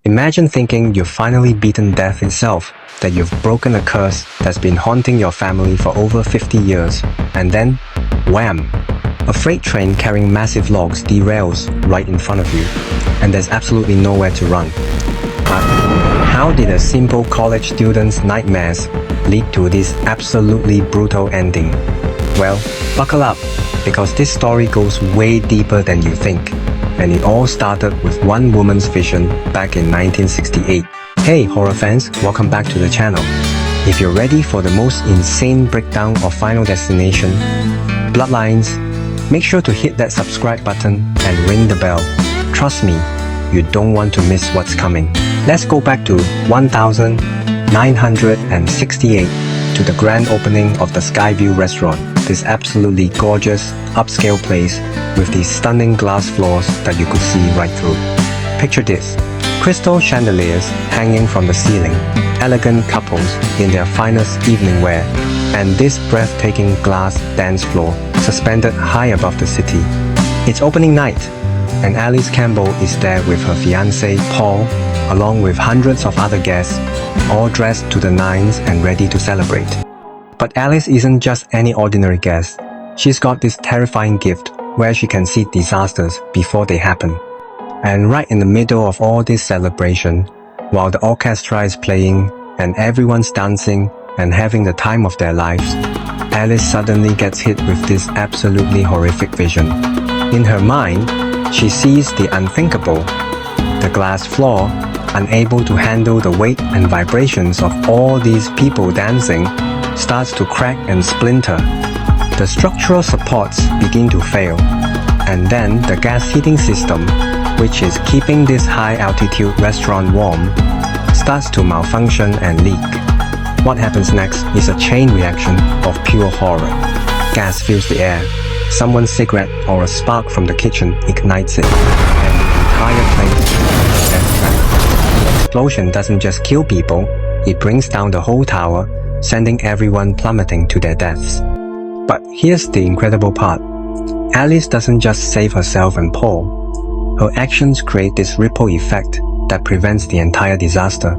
Imagine thinking you've finally beaten death itself, that you've broken a curse that's been haunting your family for over 50 years, and then, wham! A freight train carrying massive logs derails right in front of you, and there's absolutely nowhere to run. But how did a simple college student's nightmares lead to this absolutely brutal ending? Well, buckle up, because this story goes way deeper than you think, and it all started with one woman's vision back in 1968. Hey horror fans, welcome back to the channel. If you're ready for the most insane breakdown of Final Destination, Bloodlines, make sure to hit that subscribe button and ring the bell. Trust me, you don't want to miss what's coming. Let's go back to 1968 to the grand opening of the Skyview restaurant, this absolutely gorgeous, upscale place with these stunning glass floors that you could see right through. Picture this. Crystal chandeliers hanging from the ceiling, elegant couples in their finest evening wear, and this breathtaking glass dance floor suspended high above the city. It's opening night, and Alice Campbell is there with her fiancé, Paul, along with hundreds of other guests, all dressed to the nines and ready to celebrate. But Alice isn't just any ordinary guest. She's got this terrifying gift where she can see disasters before they happen. And right in the middle of all this celebration, while the orchestra is playing and everyone's dancing and having the time of their lives, Alice suddenly gets hit with this absolutely horrific vision. In her mind, she sees the unthinkable. The glass floor, unable to handle the weight and vibrations of all these people dancing, starts to crack and splinter. The structural supports begin to fail, and then the gas heating system, which is keeping this high-altitude restaurant warm, starts to malfunction and leak. What happens next is a chain reaction of pure horror. Gas fills the air, someone's cigarette or a spark from the kitchen ignites it, and the entire place is death trap. The explosion doesn't just kill people, it brings down the whole tower, sending everyone plummeting to their deaths. But here's the incredible part. Alice doesn't just save herself and Paul. Her actions create this ripple effect that prevents the entire disaster.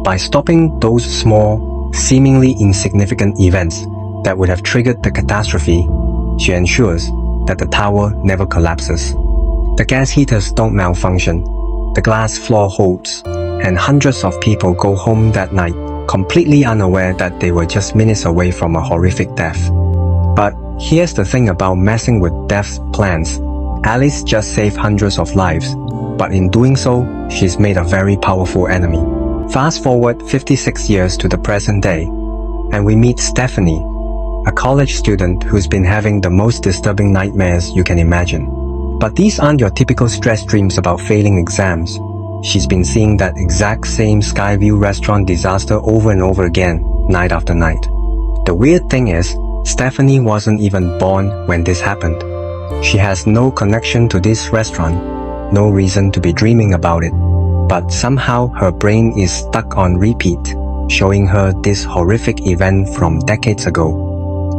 By stopping those small, seemingly insignificant events that would have triggered the catastrophe, she ensures that the tower never collapses. The gas heaters don't malfunction, the glass floor holds, and hundreds of people go home that night completely unaware that they were just minutes away from a horrific death. But here's the thing about messing with death's plans. Alice just saved hundreds of lives, but in doing so, she's made a very powerful enemy. Fast forward 56 years to the present day, and we meet Stephanie, a college student who's been having the most disturbing nightmares you can imagine. But these aren't your typical stress dreams about failing exams. She's been seeing that exact same Skyview restaurant disaster over and over again, night after night. The weird thing is, Stephanie wasn't even born when this happened. She has no connection to this restaurant, no reason to be dreaming about it, but somehow her brain is stuck on repeat, showing her this horrific event from decades ago.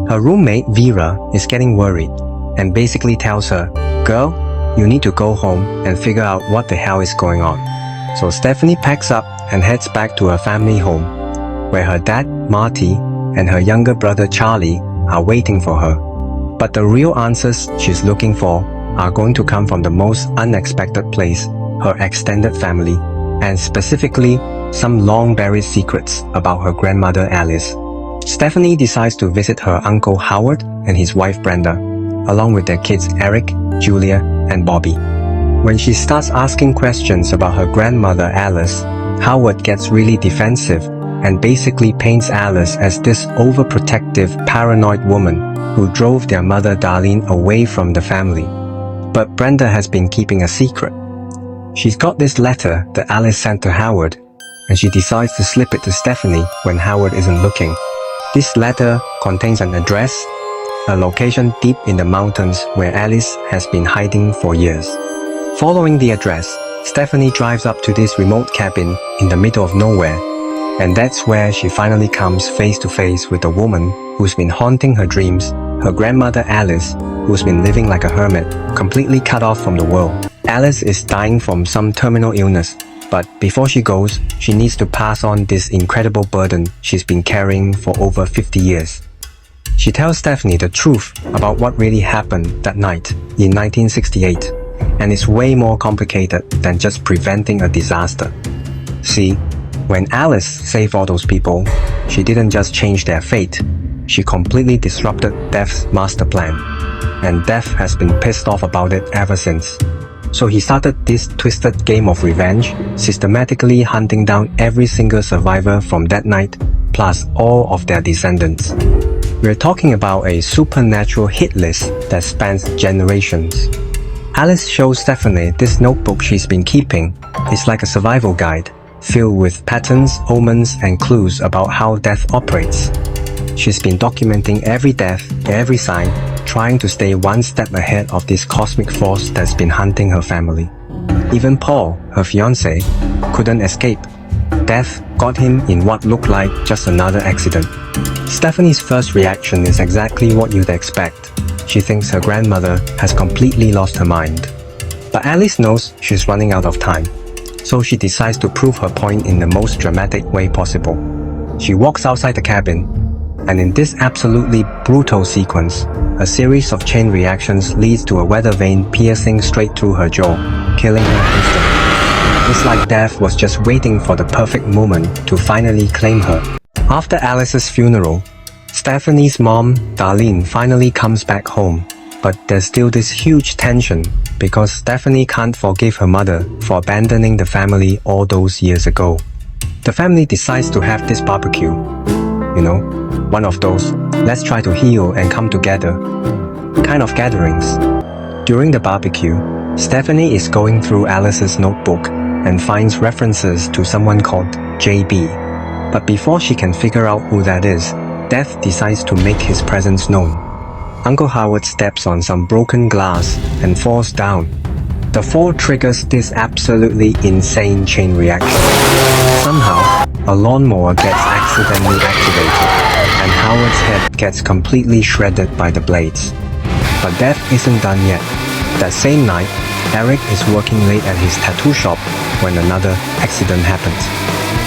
Her roommate Vera is getting worried and basically tells her, "Girl, you need to go home and figure out what the hell is going on." So Stephanie packs up and heads back to her family home, where her dad, Marty, and her younger brother Charlie are waiting for her. But the real answers she's looking for are going to come from the most unexpected place, her extended family, and specifically some long-buried secrets about her grandmother Alice. Stephanie decides to visit her uncle Howard and his wife Brenda, along with their kids Eric, Julia, and Bobby. When she starts asking questions about her grandmother Alice, Howard gets really defensive and basically paints Alice as this overprotective, paranoid woman who drove their mother Darlene away from the family. But Brenda has been keeping a secret. She's got this letter that Alice sent to Howard, and she decides to slip it to Stephanie when Howard isn't looking. This letter contains an address, a location deep in the mountains where Alice has been hiding for years. Following the address, Stephanie drives up to this remote cabin in the middle of nowhere, and that's where she finally comes face to face with a woman who's been haunting her dreams, her grandmother Alice, who's been living like a hermit, completely cut off from the world. Alice is dying from some terminal illness, But before she goes, she needs to pass on this incredible burden she's been carrying for over 50 years. She tells Stephanie the truth about what really happened that night in 1968, and it's way more complicated than just preventing a disaster. See, when Alice saved all those people, she didn't just change their fate, she completely disrupted Death's master plan, and Death has been pissed off about it ever since. So he started this twisted game of revenge, systematically hunting down every single survivor from that night, plus all of their descendants. We're talking about a supernatural hit list that spans generations. Alice shows Stephanie this notebook she's been keeping. It's like a survival guide, filled with patterns, omens, and clues about how death operates. She's been documenting every death, every sign, trying to stay one step ahead of this cosmic force that's been hunting her family. Even Paul, her fiancé, couldn't escape. Death got him in what looked like just another accident. Stephanie's first reaction is exactly what you'd expect. She thinks her grandmother has completely lost her mind. But Alice knows she's running out of time, so she decides to prove her point in the most dramatic way possible. She walks outside the cabin, and in this absolutely brutal sequence, a series of chain reactions leads to a weather vane piercing straight through her jaw, killing her instantly. It's like Death was just waiting for the perfect moment to finally claim her. After Alice's funeral, Stephanie's mom, Darlene, finally comes back home. But there's still this huge tension because Stephanie can't forgive her mother for abandoning the family all those years ago. The family decides to have this barbecue. You know, one of those, let's try to heal and come together kind of gatherings. During the barbecue, Stephanie is going through Alice's notebook and finds references to someone called JB. But before she can figure out who that is, Death decides to make his presence known. Uncle Howard steps on some broken glass and falls down. The fall triggers this absolutely insane chain reaction. Somehow, a lawnmower gets accidentally activated, and Howard's head gets completely shredded by the blades. But Death isn't done yet. That same night, Eric is working late at his tattoo shop when another accident happens.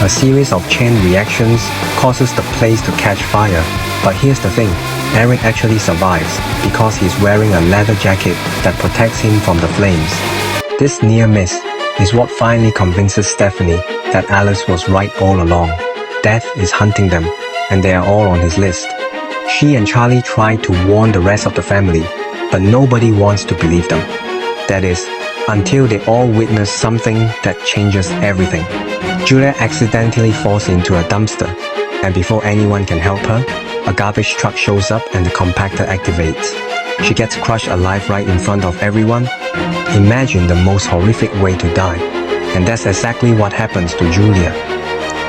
A series of chain reactions causes the place to catch fire. But here's the thing, Eric actually survives because he's wearing a leather jacket that protects him from the flames. This near miss is what finally convinces Stephanie that Alice was right all along. Death is hunting them, and they are all on his list. She and Charlie try to warn the rest of the family, but nobody wants to believe them. That is, until they all witness something that changes everything. Julia accidentally falls into a dumpster, and before anyone can help her, a garbage truck shows up and the compactor activates. She gets crushed alive right in front of everyone. Imagine the most horrific way to die, and that's exactly what happens to Julia.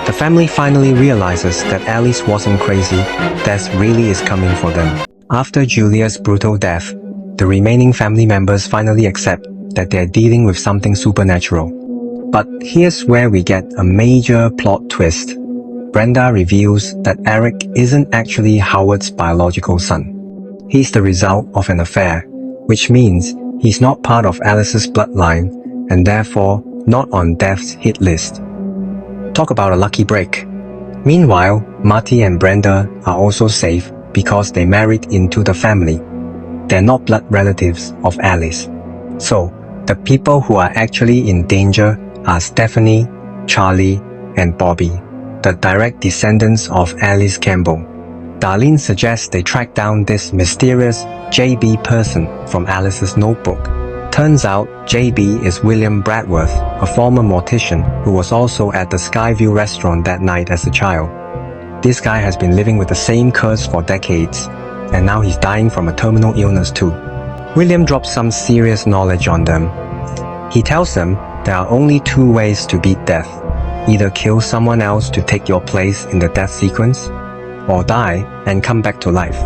The family finally realizes that Alice wasn't crazy, death really is coming for them. After Julia's brutal death, the remaining family members finally accept that they're dealing with something supernatural. But here's where we get a major plot twist. Brenda reveals that Eric isn't actually Howard's biological son. He's the result of an affair, which means he's not part of Alice's bloodline and therefore not on Death's hit list. Talk about a lucky break. Meanwhile, Marty and Brenda are also safe because they married into the family. They're not blood relatives of Alice. So, the people who are actually in danger are Stephanie, Charlie, and Bobby, the direct descendants of Alice Campbell. Darlene suggests they track down this mysterious JB person from Alice's notebook. Turns out JB is William Bradworth, a former mortician who was also at the Skyview restaurant that night as a child. This guy has been living with the same curse for decades, and now he's dying from a terminal illness too. William drops some serious knowledge on them. He tells them there are only two ways to beat death. Either kill someone else to take your place in the death sequence, or die and come back to life.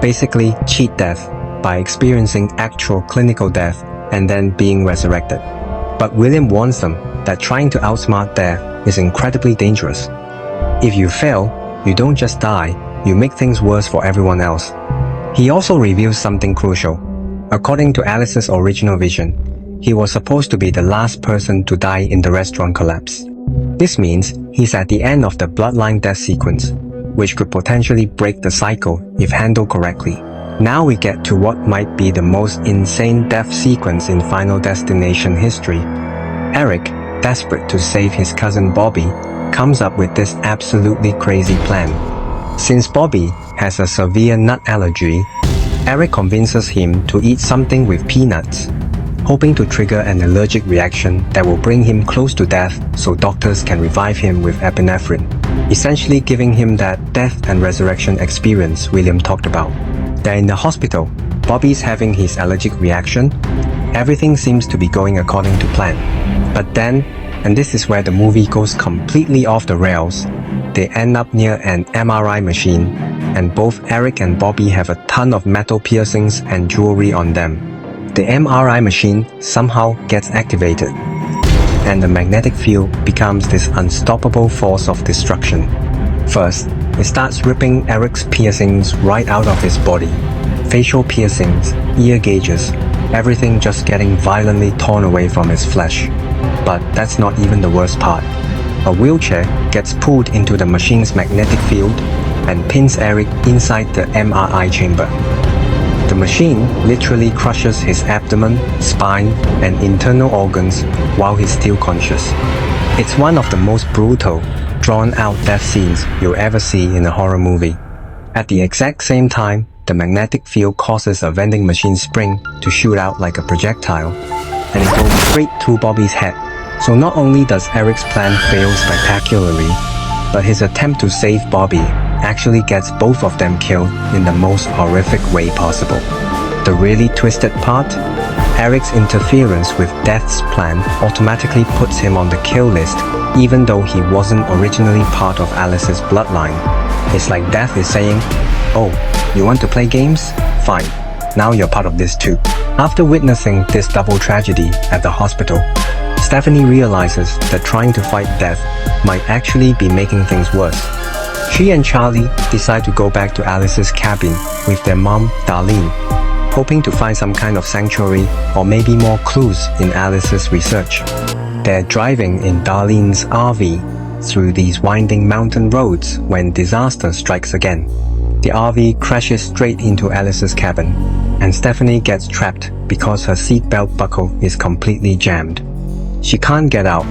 Basically, cheat death by experiencing actual clinical death and then being resurrected. But William warns them that trying to outsmart death is incredibly dangerous. If you fail, you don't just die, you make things worse for everyone else. He also reveals something crucial. According to Alice's original vision, He was supposed to be the last person to die in the restaurant collapse. This means he's at the end of the Bloodline death sequence, which could potentially break the cycle if handled correctly. Now we get to what might be the most insane death sequence in Final Destination history. Eric, desperate to save his cousin Bobby, comes up with this absolutely crazy plan. Since Bobby has a severe nut allergy, Eric convinces him to eat something with peanuts, hoping to trigger an allergic reaction that will bring him close to death so doctors can revive him with epinephrine, essentially giving him that death and resurrection experience William talked about. They're in the hospital. Bobby's having his allergic reaction. Everything seems to be going according to plan. But then, and this is where the movie goes completely off the rails, they end up near an MRI machine, and both Eric and Bobby have a ton of metal piercings and jewelry on them. The MRI machine somehow gets activated, and the magnetic field becomes this unstoppable force of destruction. First, it starts ripping Eric's piercings right out of his body. Facial piercings, ear gauges, everything just getting violently torn away from his flesh. But that's not even the worst part. A wheelchair gets pulled into the machine's magnetic field and pins Eric inside the MRI chamber. The machine literally crushes his abdomen, spine, and internal organs while he's still conscious. It's one of the most brutal, drawn-out death scenes you'll ever see in a horror movie. At the exact same time, the magnetic field causes a vending machine spring to shoot out like a projectile, and it goes straight through Bobby's head. So not only does Eric's plan fail spectacularly, but his attempt to save Bobby actually gets both of them killed in the most horrific way possible. The really twisted part? Eric's interference with Death's plan automatically puts him on the kill list, even though he wasn't originally part of Alice's bloodline. It's like Death is saying, "Oh, you want to play games? Fine, now you're part of this too." After witnessing this double tragedy at the hospital, Stephanie realizes that trying to fight Death might actually be making things worse. She and Charlie decide to go back to Alice's cabin with their mom, Darlene, hoping to find some kind of sanctuary or maybe more clues in Alice's research. They're driving in Darlene's RV through these winding mountain roads when disaster strikes again. The RV crashes straight into Alice's cabin, and Stephanie gets trapped because her seatbelt buckle is completely jammed. She can't get out,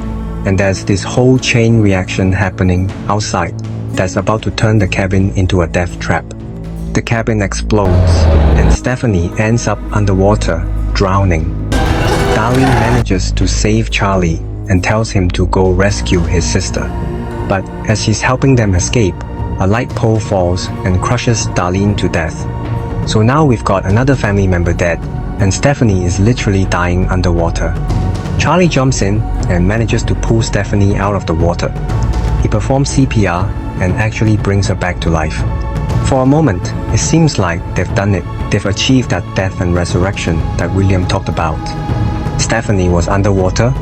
and there's this whole chain reaction happening outside that's about to turn the cabin into a death trap. The cabin explodes, and Stephanie ends up underwater, drowning. Darlene manages to save Charlie and tells him to go rescue his sister. But as he's helping them escape, a light pole falls and crushes Darlene to death. So now we've got another family member dead, and Stephanie is literally dying underwater. Charlie jumps in and manages to pull Stephanie out of the water. He performs CPR and actually brings her back to life. For a moment, it seems like they've done it. They've achieved that death and resurrection that William talked about. Stephanie was underwater,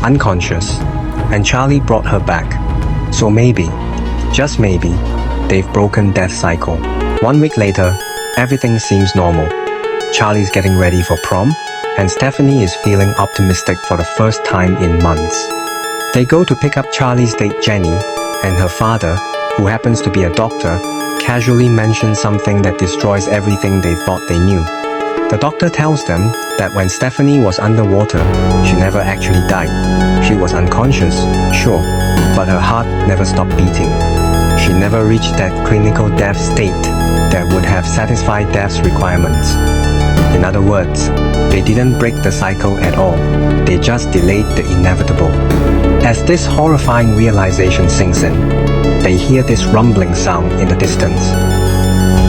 unconscious, and Charlie brought her back. So maybe, just maybe, they've broken Death's cycle. 1 week later, everything seems normal. Charlie's getting ready for prom, and Stephanie is feeling optimistic for the first time in months. They go to pick up Charlie's date Jenny, and her father, who happens to be a doctor, casually mentions something that destroys everything they thought they knew. The doctor tells them that when Stephanie was underwater, she never actually died. She was unconscious, sure, but her heart never stopped beating. She never reached that clinical death state that would have satisfied Death's requirements. In other words, they didn't break the cycle at all. They just delayed the inevitable. As this horrifying realization sinks in, they hear this rumbling sound in the distance.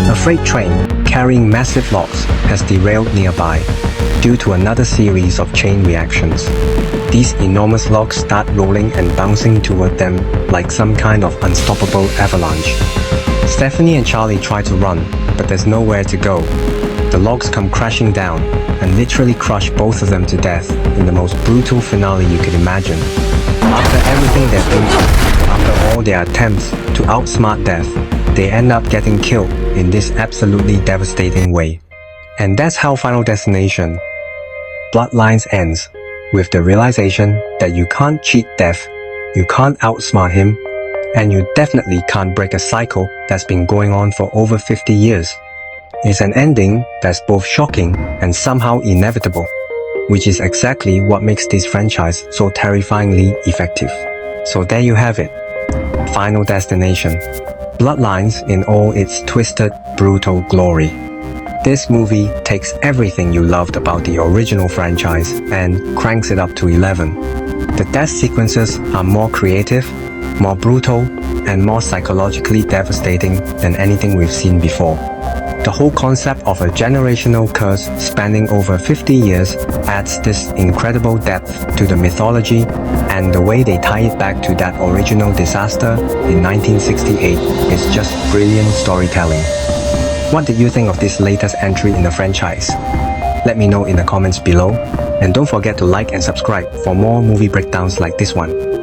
A freight train carrying massive logs has derailed nearby due to another series of chain reactions. These enormous logs start rolling and bouncing toward them like some kind of unstoppable avalanche. Stephanie and Charlie try to run, but there's nowhere to go. The logs come crashing down and literally crush both of them to death in the most brutal finale you could imagine. After everything they've been through, after all their attempts to outsmart Death, they end up getting killed in this absolutely devastating way. And that's how Final Destination Bloodlines ends. with the realization that you can't cheat death, you can't outsmart him, and you definitely can't break a cycle that's been going on for over 50 years. It's an ending that's both shocking and somehow inevitable, which is exactly what makes this franchise so terrifyingly effective. So there you have it. Final Destination. Bloodlines in all its twisted, brutal glory. This movie takes everything you loved about the original franchise and cranks it up to 11. The death sequences are more creative, more brutal, and more psychologically devastating than anything we've seen before. The whole concept of a generational curse spanning over 50 years adds this incredible depth to the mythology, and the way they tie it back to that original disaster in 1968 is just brilliant storytelling. What did you think of this latest entry in the franchise? Let me know in the comments below, and don't forget to like and subscribe for more movie breakdowns like this one.